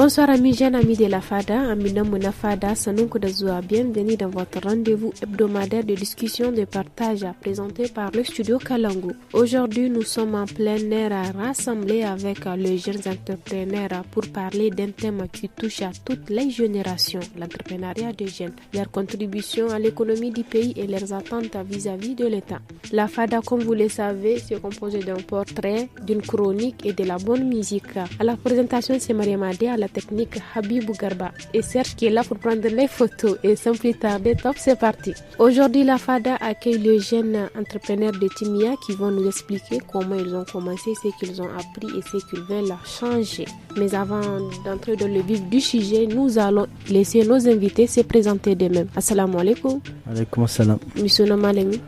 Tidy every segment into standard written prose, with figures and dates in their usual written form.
Bonsoir amis jeunes, amis de la FADA, Amina Mouna FADA, Sanouk Dazoua, bienvenue dans votre rendez-vous hebdomadaire de discussion de partage présenté par le studio Kalangu. Aujourd'hui, nous sommes en plein air rassemblés avec les jeunes entrepreneurs pour parler d'un thème qui touche à toutes les générations, l'entrepreneuriat des jeunes, leur contribution à l'économie du pays et leurs attentes vis-à-vis de l'État. La FADA, comme vous le savez, se compose d'un portrait, d'une chronique et de la bonne musique. À la présentation, c'est Mariam Adé, à la technique Habibou Garba et Serge qui est là pour prendre les photos. Et sans plus tarder, top, c'est parti. Aujourd'hui, la FADA accueille les jeunes entrepreneurs de Timia qui vont nous expliquer comment ils ont commencé, ce qu'ils ont appris et ce qu'ils veulent changer. Mais avant d'entrer dans le vif du sujet, nous allons laisser nos invités se présenter d'eux-mêmes. Assalamu alaikum. Alaikum assalam. Monsieur Nomalemi.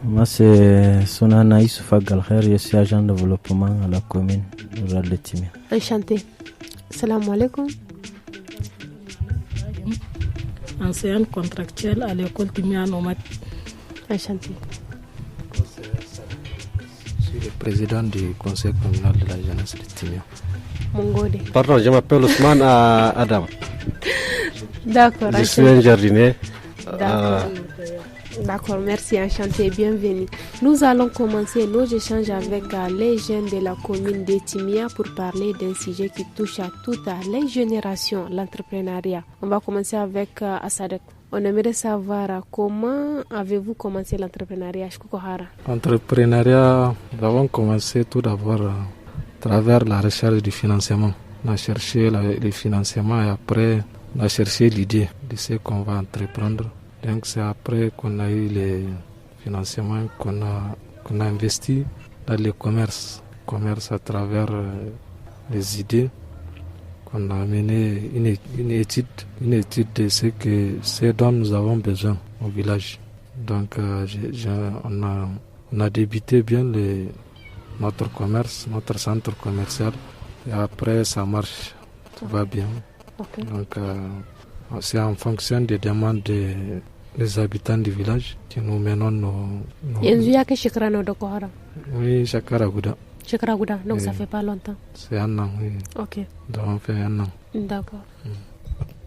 Moi, c'est Sunana Issoufa Galkher, je suis agent de développement à la commune rurale de Timia. Enchanté. Assalamu alaikum. Enseignante contractuelle à l'école Timia Nomad. Enchanté. Je suis le président du conseil communal de la jeunesse de Timia. Mongode. Pardon, je m'appelle Ousmane Adam. D'accord. Je suis un jardinier. D'accord, merci, enchanté et bienvenue. Nous allons commencer nos échanges avec les jeunes de la commune de Timia pour parler d'un sujet qui touche à toutes les générations, l'entrepreneuriat. On va commencer avec Asadek. On aimerait savoir comment avez-vous commencé l'entrepreneuriat? L'entrepreneuriat, nous avons commencé tout d'abord à travers la recherche du financement. On a cherché le financement et après on a cherché l'idée de ce qu'on va entreprendre. Donc c'est après qu'on a eu les financements qu'on a investi dans le commerce à travers les idées, qu'on a mené une étude de ce dont nous avons besoin au village. Donc on a débuté bien notre commerce, notre centre commercial et après ça marche, tout va bien. Okay. Donc c'est en fonction des demandes des habitants du village que nous menons nos... Yanzu ya kai shekara nawa da kohara? Oui, shekara guda. Shekara guda, donc ça fait pas longtemps. C'est un an, oui. Ok. Donc on fait un an. D'accord.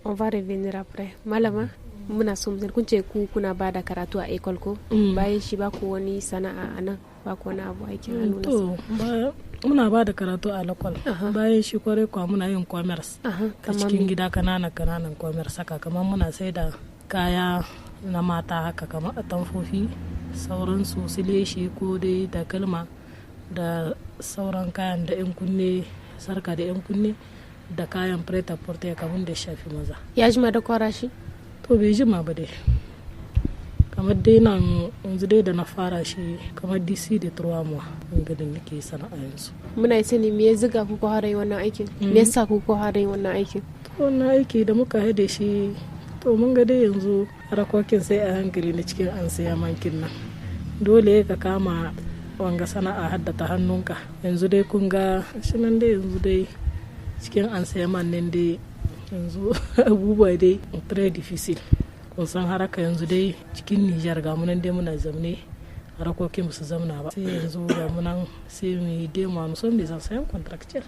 On va revenir après. Malama, muna so mu kun ce ku kuna ba da karatu a école ko? Bayan shi ba ku wani sana'a anan, ba ku wani abu aikin hannu na muna ba da karatu a lokal bayan shi kwarai kwa muna yin commerce a cikin gida kananan commerce haka kamar muna sai da kaya na mata haka kamar atamfofi sauransu su leshi ko dai takalma da sauran kayan da yan kunne sarka da yan kunne da kayan preta porte kamar da shafi maza. Ya jima da kwara shi? To bai jima ba dai kamar dai nan yanzu dai da na fara shi kamar DC da turwamuwa inda da nake sana'a yanzu. Muna sani me ya ziga ku harin wannan aikin? Me yasa ku harin wannan aikin? To wannan aiki da muka haɗe shi to mun ga dai yanzu harakokin sai a hankali na cikin an saya mankin nan. Dole ka kama wanga sana'a haddata hannunka. Yanzu dai kun ga shi nan dai yanzu dai cikin an saya man nan dai yanzu abubuwa dai très difficile. Kun san haraka yanzu dai cikin Nijar ga munan dai muna zamne harakokin su zamna ba sai yanzu ga munan sai mu yi dai mu son da sayan contractual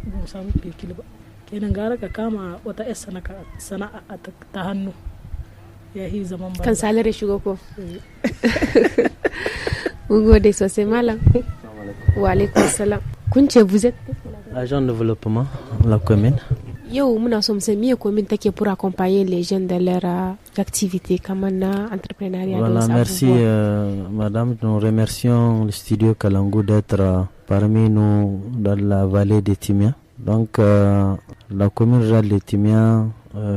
mu samu kirkil ba kenan gara ka kama wata sana'a ta hannu ya yi zaman ba kan salare shigo ko mun gode sosai malam. Wa alaikum salam. Kun ce vous êtes agent de développement à la commune. Yau muna so mu san me commune take pour accompagner les jeunes dans leur activité comme na entrepreneuriat. Voilà, merci madame, nous remercions le studio Kalangu d'être parmi nous dans la vallée de Timia. Donc la commune rurale de Timia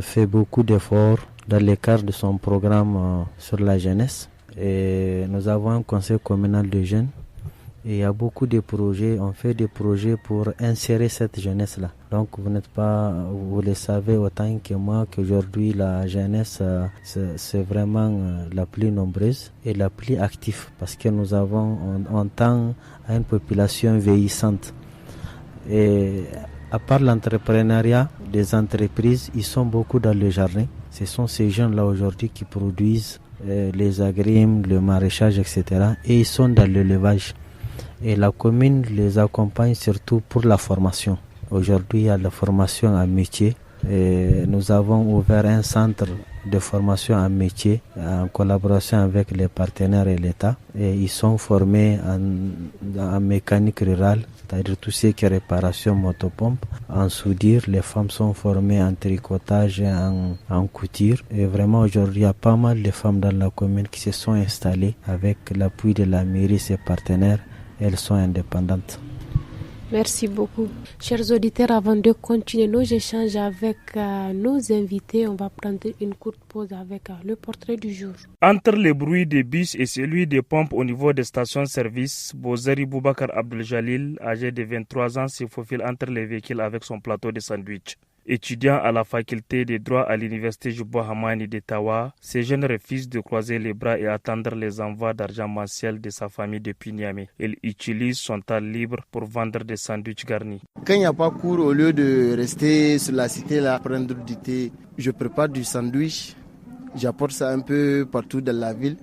fait beaucoup d'efforts dans le cadre de son programme sur la jeunesse et nous avons un conseil communal de jeunes. Et il y a beaucoup de projets, on fait des projets pour insérer cette jeunesse-là. Donc vous le savez autant que moi qu'aujourd'hui la jeunesse c'est vraiment la plus nombreuse et la plus active parce que on tend à une population vieillissante. Et à part l'entrepreneuriat, des entreprises, ils sont beaucoup dans le jardin. Ce sont ces jeunes-là aujourd'hui qui produisent les agrimes, le maraîchage, etc. Et ils sont dans l'élevage. Et la commune les accompagne surtout pour la formation. Aujourd'hui, il y a la formation en métier. Et nous avons ouvert un centre de formation en métier en collaboration avec les partenaires et l'État. Et ils sont formés en mécanique rurale, c'est-à-dire tout ce qui est réparation motopompe, en soudure. Les femmes sont formées en tricotage et en couture. Et vraiment aujourd'hui, il y a pas mal de femmes dans la commune qui se sont installées avec l'appui de la mairie et ses partenaires. Elles sont indépendantes. Merci beaucoup. Chers auditeurs, avant de continuer nos échanges avec nos invités, on va prendre une courte pause avec le portrait du jour. Entre le bruit des bus et celui des pompes au niveau des stations-service, Bozari Boubacar Abdel-Jalil, âgé de 23 ans, se faufile entre les véhicules avec son plateau de sandwich. Étudiant à la faculté de droit à l'université Jubo Hamani de Tawa, ces jeunes refusent de croiser les bras et attendre les envois d'argent mensuels de sa famille depuis Niamey. Il utilise son temps libre pour vendre des sandwichs garnis. Quand il n'y a pas cours, au lieu de rester sur la cité là, prendre du thé, je prépare du sandwich. J'apporte ça un peu partout dans la ville,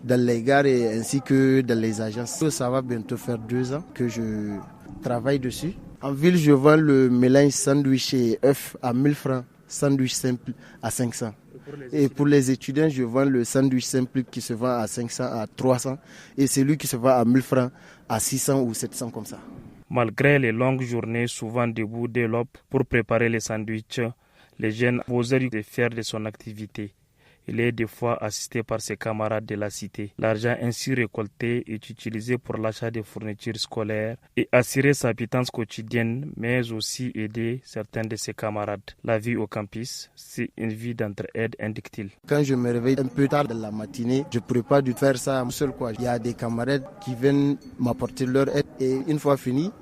dans les gares et ainsi que dans les agences. Ça va bientôt faire 2 ans que je travaille dessus. En ville, je vends le mélange sandwich et œuf à 1000 francs, sandwich simple à 500. Et pour les étudiants, je vends le sandwich simple qui se vend à 500, à 300 et celui qui se vend à 1000 francs à 600 ou 700 comme ça. Malgré les longues journées, souvent debout dès l'aube pour préparer les sandwichs, les jeunes Bozari sont fiers de son activité. Il est des fois assisté par ses camarades de la cité. L'argent ainsi récolté est utilisé pour l'achat de fournitures scolaires et assurer sa pitance quotidienne, mais aussi aider certains de ses camarades. La vie au campus, c'est une vie d'entraide, indique-t-il. Quand je me réveille un peu tard dans la matinée, je ne pourrais pas du faire ça seul. Il y a des camarades qui viennent m'apporter leur aide et une fois fini,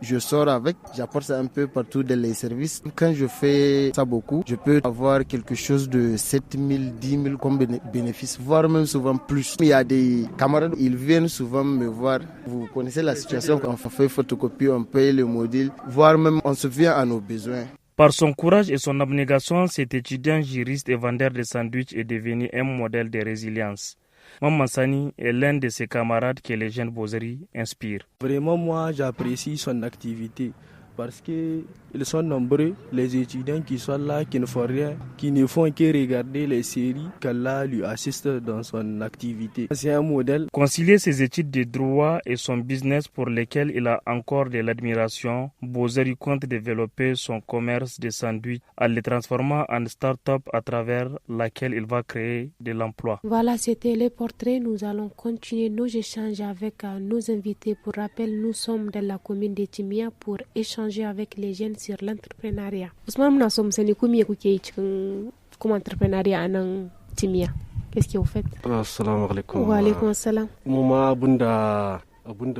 je sors avec, j'apporte ça un peu partout dans les services. Quand je fais ça beaucoup, je peux avoir quelque chose de 7 000, 10 000 comme bénéfice, voire même souvent plus. Il y a des camarades, ils viennent souvent me voir. Vous connaissez la situation, quand on fait photocopie, on paye le module, voire même on se vient à nos besoins. Par son courage et son abnégation, cet étudiant juriste et vendeur de sandwichs est devenu un modèle de résilience. Maman Sani est l'un de ses camarades que les jeunes Bozari inspirent. Vraiment, moi, j'apprécie son activité parce qu'ils sont nombreux, les étudiants qui sont là, qui ne font rien, qui ne font que regarder les séries qu'Allah lui assiste dans son activité. C'est un modèle. Concilier ses études de droit et son business pour lesquels il a encore de l'admiration, Bozari compte développer son commerce de sandwich en le transformant en start-up à travers laquelle il va créer de l'emploi. Voilà, c'était les portraits. Nous allons continuer nos échanges avec nos invités. Pour rappel, nous sommes dans la commune de Timia pour échanger avec les jeunes sur l'entrepreneuriat. Ousmane, muna so mu sani ku me kuke yi cikin kuma entrepreneuriat a nan Timia? Qu'est-ce que vous faites? Assalamu alaikum. Wa alaikum assalam. Mu ma abunda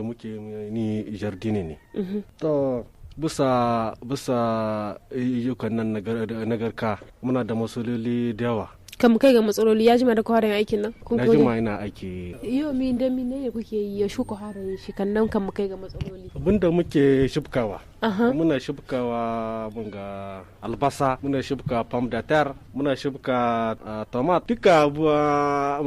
muke ni jardine ne. To bisa ayyukan nan nagarka muna da masololi da yawa. Kam kai ga matsaloli ya jima da kwarin aikin nan? Na jima ina aiki. Yo mi da mi ne kuke yi ya shuka harin shi kan nan kan kai ga matsaloli? Abinda muke shibkawa. Muna shibkawa mun ga albasa, muna shibka pom de terre, muna shibka tomat, duka abubuwa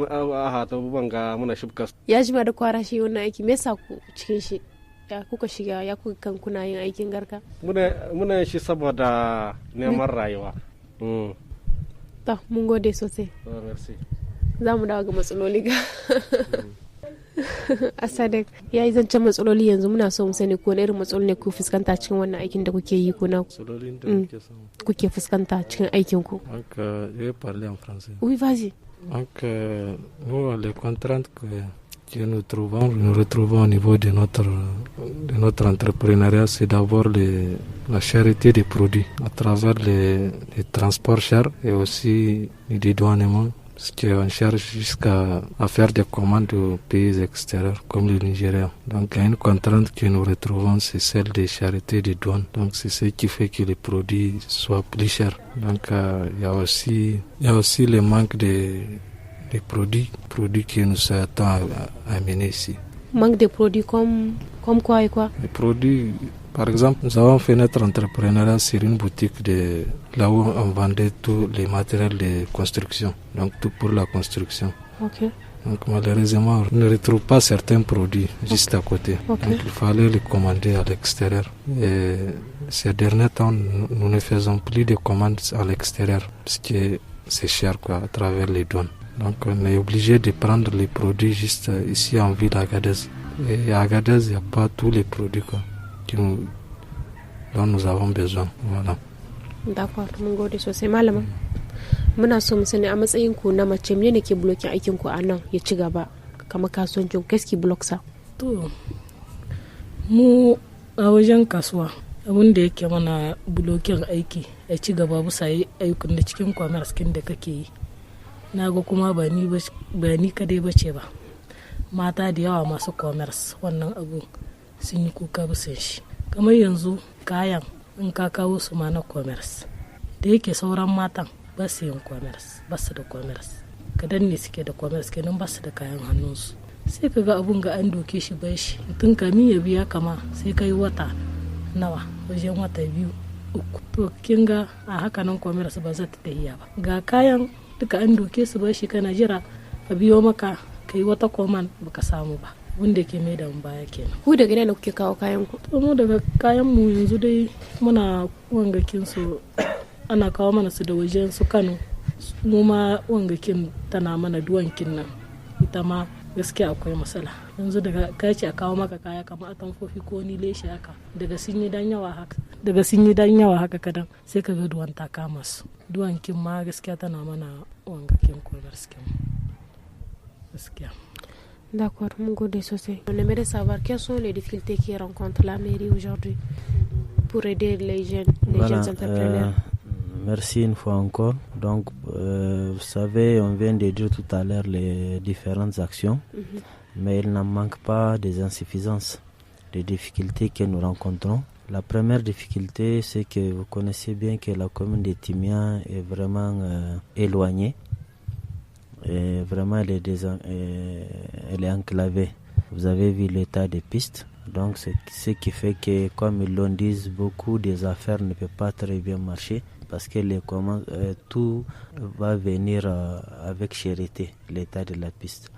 abubuwan ga muna shibka. Ya jima da kwara shi wannan aiki, me yasa ku cikin shi? Ya kuka shiga, ya kuka kan kuna yin aikin garka? Muna shi saboda neman rayuwa. Ta mun gode sosai. Za mu dawo ga matsaloli ga. Asadek ya yi zancen matsaloli yanzu muna so mu sani ko irin matsaloli ne ku fuskanta cikin wannan aikin da kuke yi ko na kuke fuskanta cikin aikin ku. Donc, je vais parler en français. Oui, vas-y. Donc, nous, les contraintes que nous retrouvons au niveau de notre entrepreneuriat, c'est d'abord la cherté des produits à travers les transports chers et aussi les dédouanements, parce qu'on cherche jusqu'à faire des commandes aux pays extérieurs comme le Nigeria. Donc il y a une contrainte que nous retrouvons, c'est celle des charretés des douanes. Donc c'est ce qui fait que les produits soient plus chers. Donc il y a aussi le manque de produits que nous attend à amener ici. Manque de produits comme quoi et quoi? Les produits, par exemple, nous avons fait notre entrepreneuriat sur une boutique là où on vendait tous les matériels de construction, donc tout pour la construction. Okay. Donc malheureusement, on ne retrouve pas certains produits juste à côté. Donc il fallait les commander à l'extérieur. Et ces derniers temps, nous ne faisons plus de commandes à l'extérieur parce que c'est cher quoi, à travers les douanes. Donc on est obligé de prendre les produits juste ici en ville d'Agadez. Et à Agadez, il n'y a pas tous les produits quoi, dont nous avons besoin. Voilà. D'accord, mun gode sosai malama. Muna so mu sani a matsayin ku na mace ne ke blokin aikin ku a nan ya ci gaba kamar kasuwancin gaski block sa. To mu a wajen kasuwa abin da yake mana blokin aiki ya ci gaba bisa ayyukan da cikin commerce kin da kake yi. Na ga kuma ba ni kadai bace ba. Mata da yawa masu commerce wannan abu sun yi kuka bisa shi. Kamar yanzu kayan in ka kawo su ma na commerce da yake sauran matan ba su yin commerce ba su da commerce kadan ne suke da commerce kenan ba su da kayan hannunsu sai ka ga abun ga an doke shi bai shi tun kamin ya biya kama sai ka yi wata nawa wajen wata 2-3 to kin ga a haka nan commerce ba za ta tafiya ba ga kayan duka an doke su bai shi kana jira a biyo maka ka yi wata command baka samu ba wanda ke mai da baya kenan. Ku daga nan kuke kawo kayan ku? To mu daga kayan mu yanzu dai muna wangakin su ana kawo mana su da wajen su Kano. Mu ma wangakin tana mana duwankin nan. Ita ma gaskiya akwai matsala. Yanzu daga kaci a kawo maka kaya kamar atamfofi ko ni leshi haka. Daga sun yi dan yawa haka kadan sai ka ga duwan ta kama su. Duwankin ma gaskiya tana mana wangakin ko gaskiya. D'accord, mon gode sosai. On aimerait savoir quelles sont les difficultés qui rencontre la mairie aujourd'hui pour aider les jeunes entrepreneurs. Merci une fois encore. Donc, vous savez, on vient de dire tout à l'heure les différentes actions, mais il n'en manque pas des insuffisances, des difficultés que nous rencontrons. La première difficulté, c'est que vous connaissez bien que la commune de Timia est vraiment éloignée. Et vraiment, elle est enclavée. Vous avez vu l'état des pistes. Donc, c'est ce qui fait que, comme ils l'ont dit, beaucoup des affaires ne peuvent pas très bien marcher parce que tout va venir avec cherté, l'état de la piste.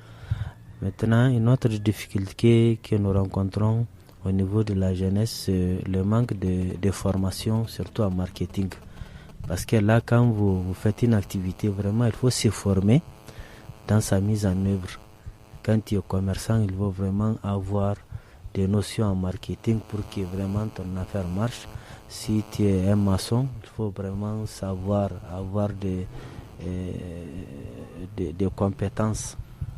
Maintenant, une autre difficulté que nous rencontrons au niveau de la jeunesse, c'est le manque de formation, surtout en marketing. Parce que là, quand vous faites une activité, vraiment, il faut se former dans sa mise en œuvre. Quand tu es commerçant, il faut vraiment avoir des notions en marketing pour que vraiment ton affaire marche. Si tu es un maçon, il faut vraiment savoir avoir des compétences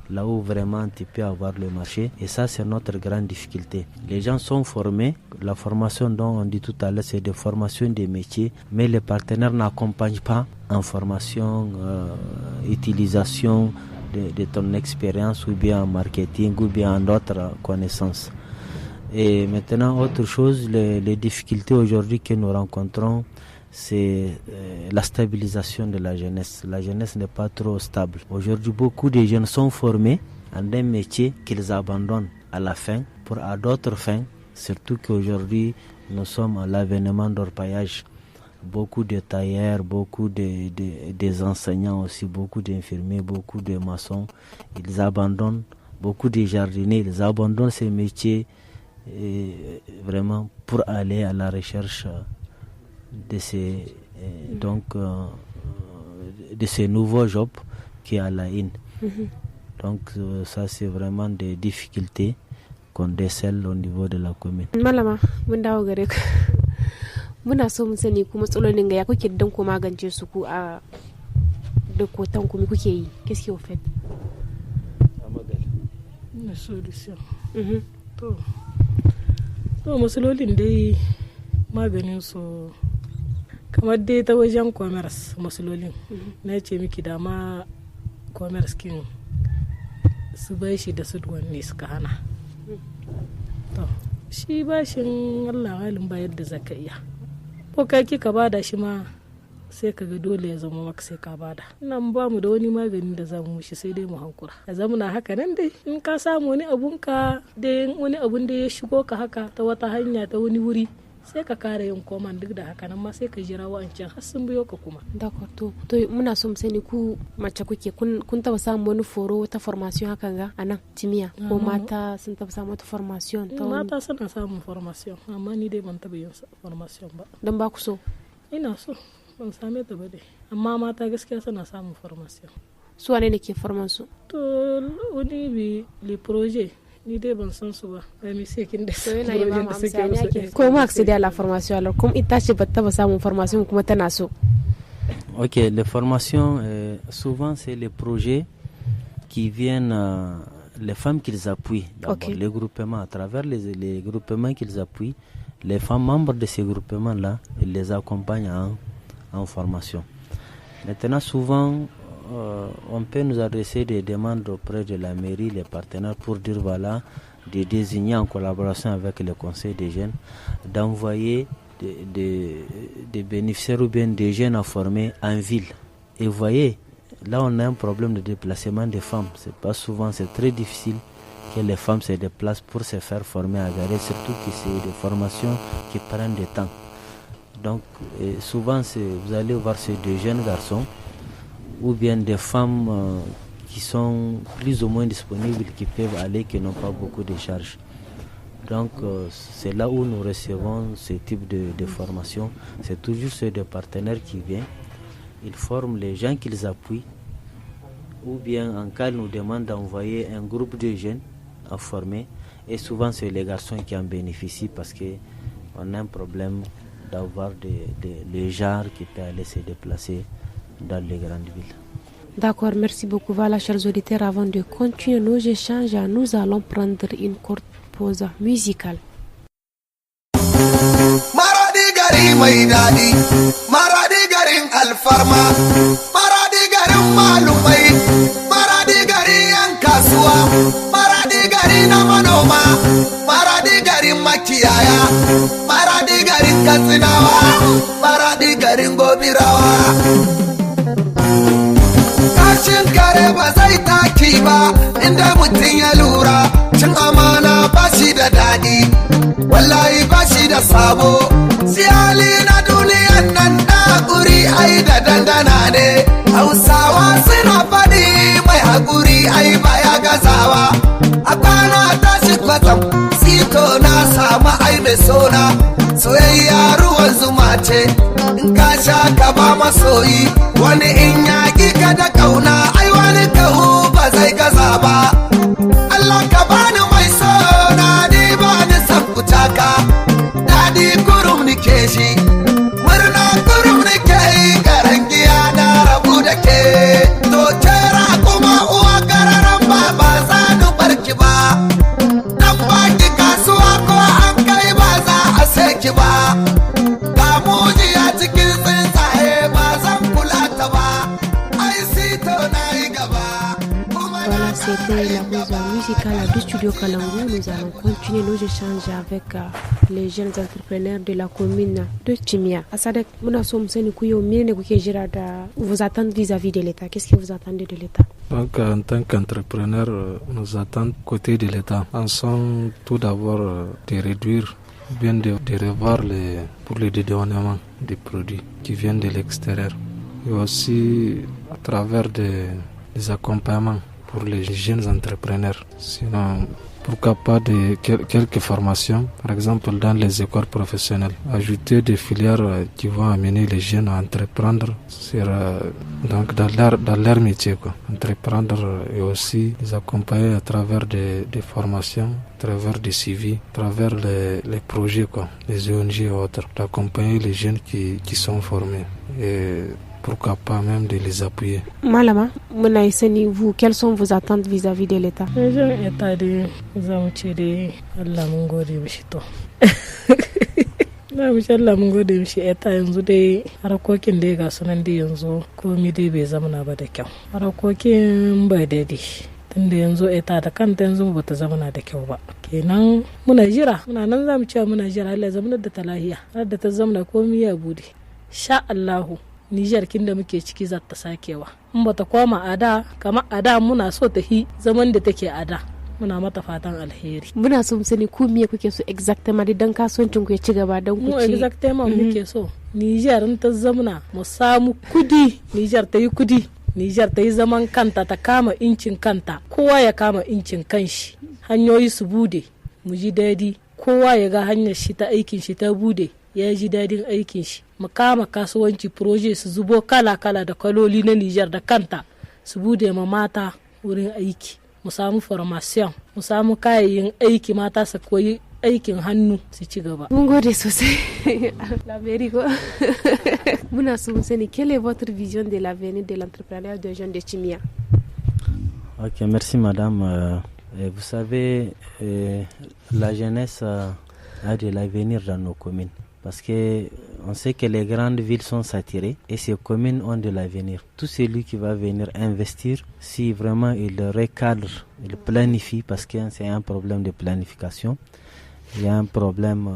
là où vraiment tu peux avoir le marché. Et ça, c'est notre grande difficulté. Les gens sont formés. La formation dont on dit tout à l'heure, c'est des formations des métiers, mais les partenaires n'accompagnent pas en formation, utilisation de ton expérience ou bien en marketing ou bien en d'autres connaissances. Et maintenant, autre chose, les difficultés aujourd'hui que nous rencontrons, c'est la stabilisation de la jeunesse. La jeunesse n'est pas trop stable. Aujourd'hui, beaucoup de jeunes sont formés en un métier qu'ils abandonnent à la fin à d'autres fins, surtout qu'aujourd'hui, nous sommes à l'avènement d'orpaillage. Beaucoup de tailleurs, beaucoup des enseignants aussi, beaucoup d'infirmiers, beaucoup de maçons, ils abandonnent, beaucoup de jardiniers, ils abandonnent ces métiers vraiment pour aller à la recherche de ces nouveaux jobs qui est à la in. Donc ça c'est vraiment des difficultés qu'on décèle au niveau de la commune. Malama, mun dawo gare ka. Muna so mun sani kuma matsalolin ga ya kuke dan ku magance su ku a da kotan ku kuke yi. Qu'est-ce que vous faites? Une solution. To matsalolin dai maganin su kamar dai ta wajen commerce matsalolin. Na ce miki da ma commerce kin su bai shi da su duwanne suka hana. To shi bashin Allah halin bayar da zaka iya. Ko kai kika bada shi ma sai kaga dole ya zama maka sai ka bada. Nan ba mu da wani magani da zamu mushi sai dai mu hankura. Ya zama na haka nan dai in ka samu wani abun ka dai wani abun da ya shigo ka haka ta wata hanya ta wani wuri sai ka kare yin koman duk da haka nan ma sai ka jira wa'ancan har sun biyo ka kuma. D'accord, to muna so mu sani ku mace kuke kun taba samun wani foro ta formation hakan ga anan Timiya ko mata sun taba samun wata formation ta mata suna samun formation amma ni dai ban taba yin formation ba dan ba ku so. Ina so ban same ta ba dai amma mata gaskiya suna samun formation. Su wane ne ke forman su? To wani bi le projet ni dai ban san su ba ba mi sai kin da sai yana yi ba mu amsa ne ake ko mu accéder à la formation alors comme ita ce ba taba samun formation kuma tana so. Ok, les formations souvent c'est les projets qui viennent les femmes qu'ils appuient d'abord, okay. Les groupements à travers les groupements qu'ils appuient, les femmes membres de ces groupements là, ils les accompagnent en formation. Maintenant souvent on peut nous adresser des demandes auprès de la mairie, les partenaires, pour dire voilà, de désigner en collaboration avec le conseil des jeunes, d'envoyer des bénéficiaires ou bien des jeunes à former en ville. Et vous voyez, là on a un problème de déplacement des femmes. C'est pas souvent, c'est très difficile que les femmes se déplacent pour se faire former à Garé, surtout que c'est des formations qui prennent du temps. Donc souvent vous allez voir ces deux jeunes garçons ou bien des femmes qui sont plus ou moins disponibles, qui peuvent aller, qui n'ont pas beaucoup de charges. Donc c'est là où nous recevons ce type de formation. C'est toujours ceux des partenaires qui viennent. Ils forment les gens qu'ils appuient. Ou bien en cas, ils nous demandent d'envoyer un groupe de jeunes à former. Et souvent, c'est les garçons qui en bénéficient parce qu'on a un problème d'avoir les genres qui peuvent aller se déplacer dans les grandes villes. D'accord, merci beaucoup. Voilà, chers auditeurs, avant de continuer nos échanges, nous allons prendre une courte pause musicale. Maradi gari mai dadi, maradi garin alfarma, maradi garin malumai, maradi gari yan kasuwa, maradi gari na manoma, maradi garin makiyaya, maradi garin katsinawa, maradi garin gobirawa. Kashin kare ba zai taki ba, inda mutum ya lura, cin amana ba shi da daɗi, wallahi ba shi da sabo. Siyali na duniyan nan haƙuri ai da dangana ne, Hausawa suna faɗi mai haƙuri ai ba ya gazawa. A kwana tashi kwatsam, sito na samu ai mai sona, soyayya ruwan zuma ce, in ka sha ka ba masoyi, wani in yaƙi ka da ƙauna ai wani kahu ba zai gaza ba. Allah ka bani mai sona, ni ba ni san kutaka, daɗi kurum nike shi, murna kurum nike yi, karangiya na rabu da ke, to kera kuma uwa kararan ba za ni barki ba, dan baki kasuwa ko an kai ba za a sai ki ba, ga mujiya cikin tsuntsaye ba zan kula ta ba, ai sito na yi gaba. Voilà, c'était la pause musicale du studio Kalangu. Nous allons continuer nos échanges avec les jeunes entrepreneurs de la commune de Timiya. Asadek, muna so mu sani ku yau menene kuke jira da vous attendez vis-à-vis de l'État? Qu'est-ce que vous attendez de l'État? Donc en tant qu'entrepreneur, nous attendons côté de l'État. En sont tout d'abord de réduire, bien de revoir pour le dédouanement des produits qui viennent de l'extérieur. Et aussi à travers des accompagnements pour les jeunes entrepreneurs. Sinon, pourquoi pas quelques formations, par exemple dans les écoles professionnelles. Ajouter des filières qui vont amener les jeunes à entreprendre donc dans leur métier. Entreprendre et aussi les accompagner à travers des formations, à travers des suivis, à travers les projets, les ONG et autres. D'accompagner les jeunes qui sont formés. Et pourquoi pas même de les appuyer. Malama, vous, quelles sont vos attentes vis-à-vis de l'État? L'État de Allah mun gode mishi to. Na mishi Allah mun gode mishi État yanzu dai harkokin dai ga sunan dai yanzu komai dai bai zama ba da kyau. Harkokin bai daidai. Tunda yanzu État da kanta yanzu ba ta zama da kyau ba. Kenan muna jira, muna nan zamu cewa muna jira Allah zama da talahiya. Har da ta zama komai ya bude. Sha Allahu. Nijar kin da muke ciki za ta sakewa in bata koma ada kamar ada muna so ta hi zaman da take ada muna mata fatan alheri. Muna so mu sani ku me kuke so exactement dan kasuwancin ku ya ci gaba dan ku ci. Mu exactement muke so Niger ta zamna mu samu kudi, Niger ta yi kudi, Niger ta yi zaman kanta, ta kama incin kanta, kowa ya kama incin kanshi, hanyoyi su bude mu ji dadi, kowa ya ga hanyar shi ta aikin shi ta bude ya ji dadin aikin shi, mu kama kasuwanci proje su zubo kala-kala da kaloli na Niger da kanta su bude ma mata wurin aiki, mu samu formation, mu samu kayayyin aiki, mata su koyi aikin hannu su ci gaba. Mun gode sosai. L'Amérique. Muna so mu sani quelle est votre vision de l'avenir de l'entrepreneuriat des jeunes de Timia? Ok, merci madame. Vous savez, la jeunesse a de l'avenir dans nos communes. Parce que on sait que les grandes villes sont saturées et ces communes ont de l'avenir. Tout celui qui va venir investir, si vraiment il recadre, il planifie, parce que c'est un problème de planification. Il y a un problème,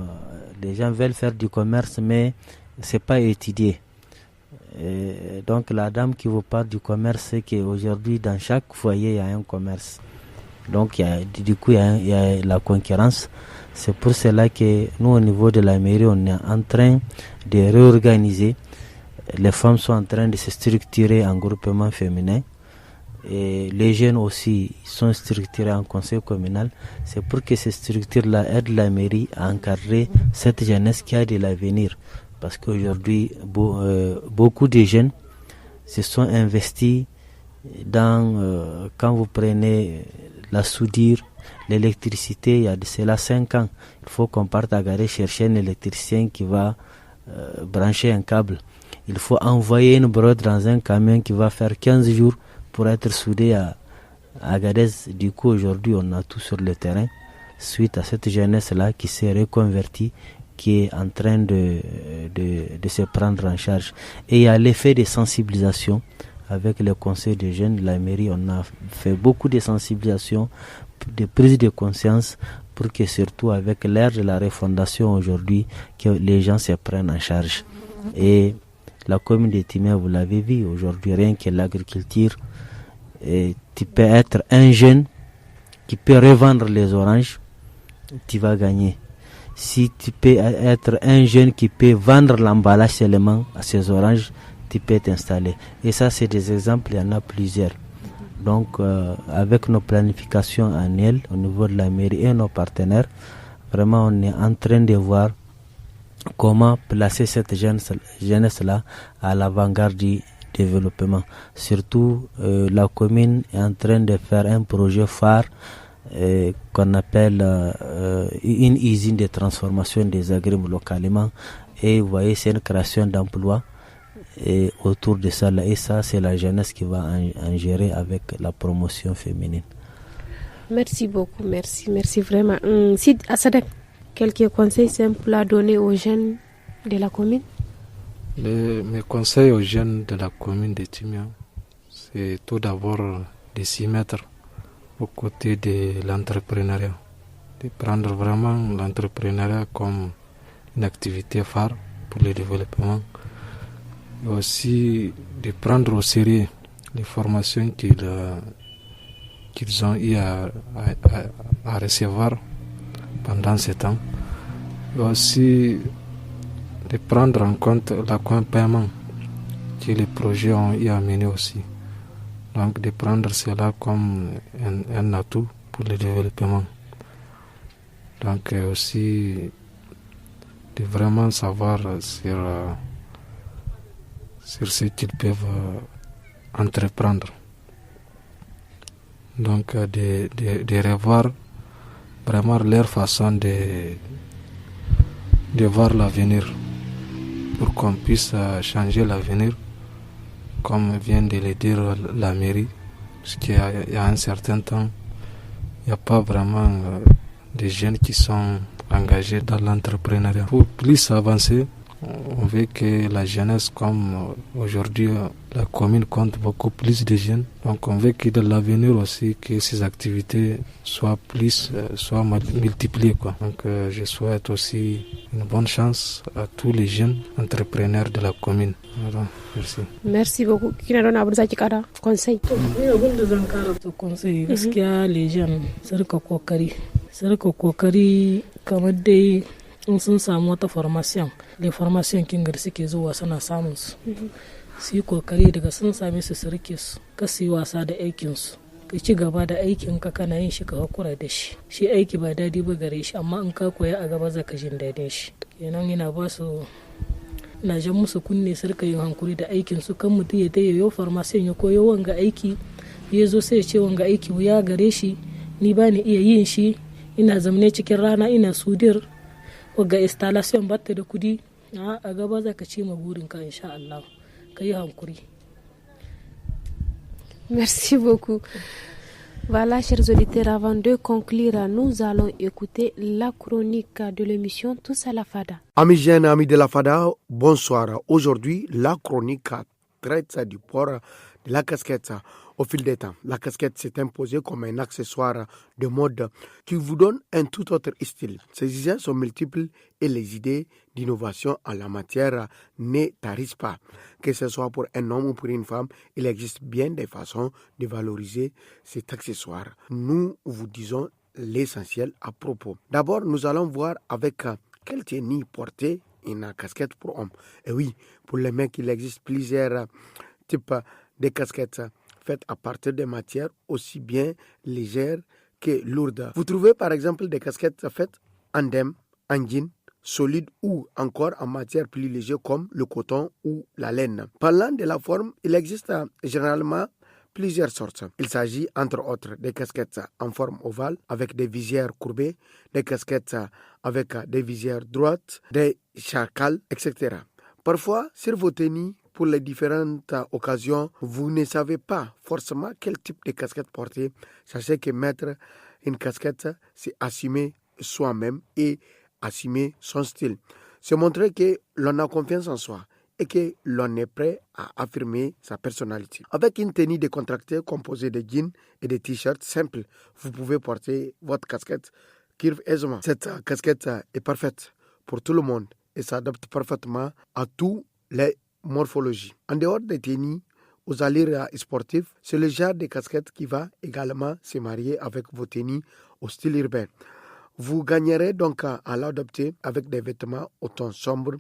les gens veulent faire du commerce mais c'est pas étudié. Et donc la dame qui vous parle du commerce, c'est qu'aujourd'hui dans chaque foyer il y a un commerce. Donc du coup il y a la concurrence. C'est pour cela que nous au niveau de la mairie on est en train de réorganiser. Les femmes sont en train de se structurer en groupement féminin. Et les jeunes aussi sont structurés en conseil communal. C'est pour que ces structures-là aident la mairie à encadrer cette jeunesse qui a de l'avenir. Parce qu'aujourd'hui, beaucoup de jeunes se sont investis dans, quand vous prenez la soudure, l'électricité, il y a de cela 5 ans. Il faut qu'on parte à Garé chercher un électricien qui va brancher un câble. Il faut envoyer une brode dans un camion qui va faire 15 jours pour être soudé à Agadez. Du coup, aujourd'hui, on a tout sur le terrain suite à cette jeunesse-là qui s'est reconvertie, qui est en train de se prendre en charge. Et il y a l'effet de sensibilisation avec le conseil des jeunes, la mairie, on a fait beaucoup de sensibilisation, de prise de conscience pour que surtout avec l'ère de la refondation aujourd'hui, que les gens se prennent en charge. Et la commune de Timia, vous l'avez vu, aujourd'hui, rien que l'agriculture, et tu peux être un jeune qui peut revendre les oranges, tu vas gagner. Si tu peux être un jeune qui peut vendre l'emballage seulement à ces oranges, tu peux t'installer. Et ça, c'est des exemples, il y en a plusieurs. Donc, avec nos planifications annuelles au niveau de la mairie et nos partenaires, vraiment, on est en train de voir comment placer cette jeunesse-là à l'avant-garde du développement. Surtout, la commune est en train de faire un projet phare qu'on appelle une usine de transformation des agrumes localement. Et vous voyez, c'est une création d'emplois autour de ça. Et ça, c'est la jeunesse qui va en gérer avec la promotion féminine. Merci beaucoup, merci vraiment. Si Asadek, quelques conseils simples à donner aux jeunes de la commune? Mes conseils aux jeunes de la commune de Timia, c'est tout d'abord de s'y mettre aux côtés de l'entrepreneuriat, de prendre vraiment l'entrepreneuriat comme une activité phare pour le développement, et aussi de prendre au sérieux les formations qu'ils ont eu à recevoir pendant ce temps, et aussi de prendre en compte l'accompagnement que les projets ont eu à mener aussi. Donc de prendre cela comme un atout pour le développement. Donc aussi de vraiment savoir sur ce qu'ils peuvent entreprendre. Donc de revoir vraiment leur façon de voir l'avenir, pour qu'on puisse changer l'avenir, comme vient de le dire la mairie, parce qu'il y a un certain temps, il n'y a pas vraiment de jeunes qui sont engagés dans l'entrepreneuriat. Pour plus avancer, On veut que la jeunesse, comme aujourd'hui, la commune compte beaucoup plus de jeunes. Donc on veut que dans l'avenir aussi, que ces activités soient multipliées, quoi. Donc je souhaite aussi une bonne chance à tous les jeunes entrepreneurs de la commune. Voilà, merci. Merci beaucoup. Conseil. Conseil, gaskiya les jeunes su rika kokari kamar dai in sun samu wata formation le formation kingar suke zuwa suna samun su yi kokari daga sun same su rike su ka su yi wasa da aikin su ka ci gaba da aikin ka kana yin shi ka hakura da shi aiki ba dadi ba gare shi amma in ka koya a gaba zaka jin dadin shi kenan yana ba su na jan musu kunne su rika yin hankuri da aikin su kan mutum ya dai yayo formation ya koyo wanga aiki ya zo sai ya ce wanga aiki wuya gare shi ni ba ni iya yin shi ina zamne cikin rana ina sudir ga installation batta da kudi a gaba za ka ce ma burinka insha Allah ka yi hankuri. Merci beaucoup. Voilà, chers auditeurs, avant de conclure, nous allons écouter la chronique de l'émission Tous à la Fada. Amis jeunes, amis de la Fada, bonsoir. Aujourd'hui, la chronique traite du port de la casquette. Au fil des temps, la casquette s'est imposée comme un accessoire de mode qui vous donne un tout autre style. Ces usages sont multiples et les idées d'innovation en la matière ne tarissent pas. Que ce soit pour un homme ou pour une femme, il existe bien des façons de valoriser cet accessoire. Nous vous disons l'essentiel à propos. D'abord, nous allons voir avec quelle tenue porter une casquette pour homme. Et oui, pour les mecs, il existe plusieurs types de casquettes faites à partir de matières aussi bien légères que lourdes. Vous trouvez par exemple des casquettes faites en dème, en jean, solide ou encore en matière plus légère comme le coton ou la laine. Parlant de la forme, il existe généralement plusieurs sortes. Il s'agit entre autres des casquettes en forme ovale avec des visières courbées, des casquettes avec des visières droites, des chacals, etc. Parfois, sur vos tenues, pour les différentes occasions, vous ne savez pas forcément quel type de casquette porter. Sachez que mettre une casquette, c'est assumer soi-même et assumer son style. C'est montrer que l'on a confiance en soi et que l'on est prêt à affirmer sa personnalité. Avec une tenue décontractée composée de jeans et de t-shirts simples, vous pouvez porter votre casquette aisément. Cette casquette est parfaite pour tout le monde et s'adapte parfaitement à tous les morphologies. En dehors des tenues aux allures sportives, c'est le genre de casquette qui va également se marier avec vos tenues au style urbain. Vous gagnerez donc à l'adopter avec des vêtements au ton sombre,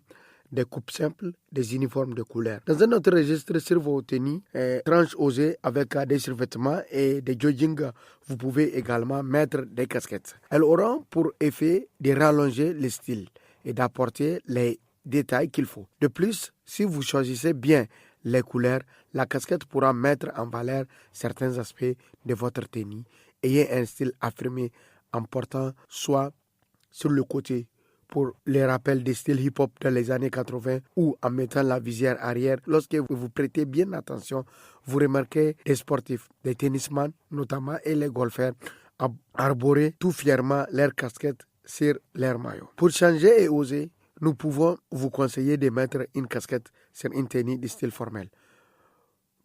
des coupes simples, des uniformes de couleur. Dans un autre registre sur vos tenues, tranches osées avec des survêtements et des jogging, vous pouvez également mettre des casquettes. Elles auront pour effet de rallonger le style et d'apporter les détails qu'il faut. De plus, si vous choisissez bien les couleurs, la casquette pourra mettre en valeur certains aspects de votre tenue. Ayez un style affirmé en portant soit sur le côté pour les rappels des styles hip-hop dans les années 80 ou en mettant la visière arrière. Lorsque vous prêtez bien attention, vous remarquez des sportifs, des tennisman notamment et les golfeurs arborer tout fièrement leur casquette sur leur maillot. Pour changer et oser, nous pouvons vous conseiller de mettre une casquette sur une tenue de style formel.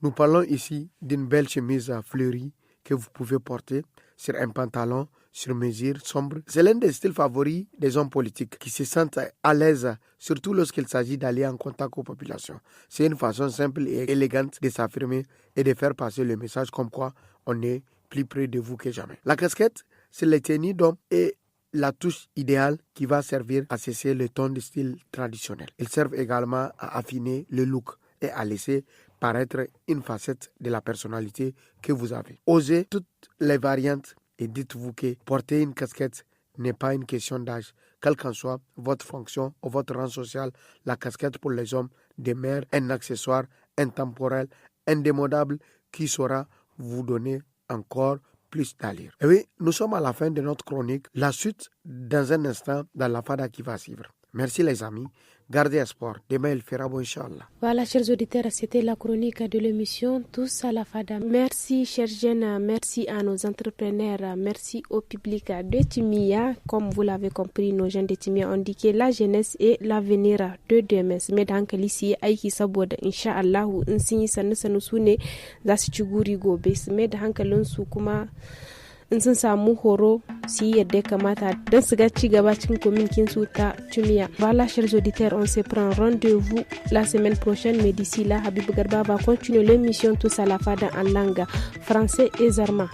Nous parlons ici d'une belle chemise fleurie que vous pouvez porter sur un pantalon sur mesure sombre. C'est l'un des styles favoris des hommes politiques qui se sentent à l'aise, surtout lorsqu'il s'agit d'aller en contact aux populations. C'est une façon simple et élégante de s'affirmer et de faire passer le message comme quoi on est plus près de vous que jamais. La casquette, c'est les tenues d'hommes et la touche idéale qui va servir à cesser le ton de style traditionnel. Ils servent également à affiner le look et à laisser paraître une facette de la personnalité que vous avez. Osez toutes les variantes et dites-vous que porter une casquette n'est pas une question d'âge. Quelle qu'en soit votre fonction ou votre rang social, la casquette pour les hommes demeure un accessoire intemporel, indémodable qui saura vous donner encore plus d'allure. Et oui, nous sommes à la fin de notre chronique. La suite dans un instant dans la fada qui va suivre. Merci les amis. Gardez espoir. Demain, il fera bon, Inch'Allah. Voilà, chers auditeurs, c'était la chronique de l'émission Tous à la Fada. Merci, chers jeunes. Merci à nos entrepreneurs. Merci au public de Timia. Comme vous l'avez compris, nos jeunes de Timia ont dit que la jeunesse est l'avenir de demain. Mais dans ici, aiki saboda, Inch'Allah, in sun yi sannu su ne za su ci guri gobe. Su mai da hankalinsu kuma in sun samu horo su yi yadda kamata don su ga ci gaba cikin kominkin su ta Tumiya. Voilà, chers auditeurs, on se prend rendez-vous la semaine prochaine, mais d'ici là, Habib Garba va continuer l'émission Tous à la Fada en langue français et zarma.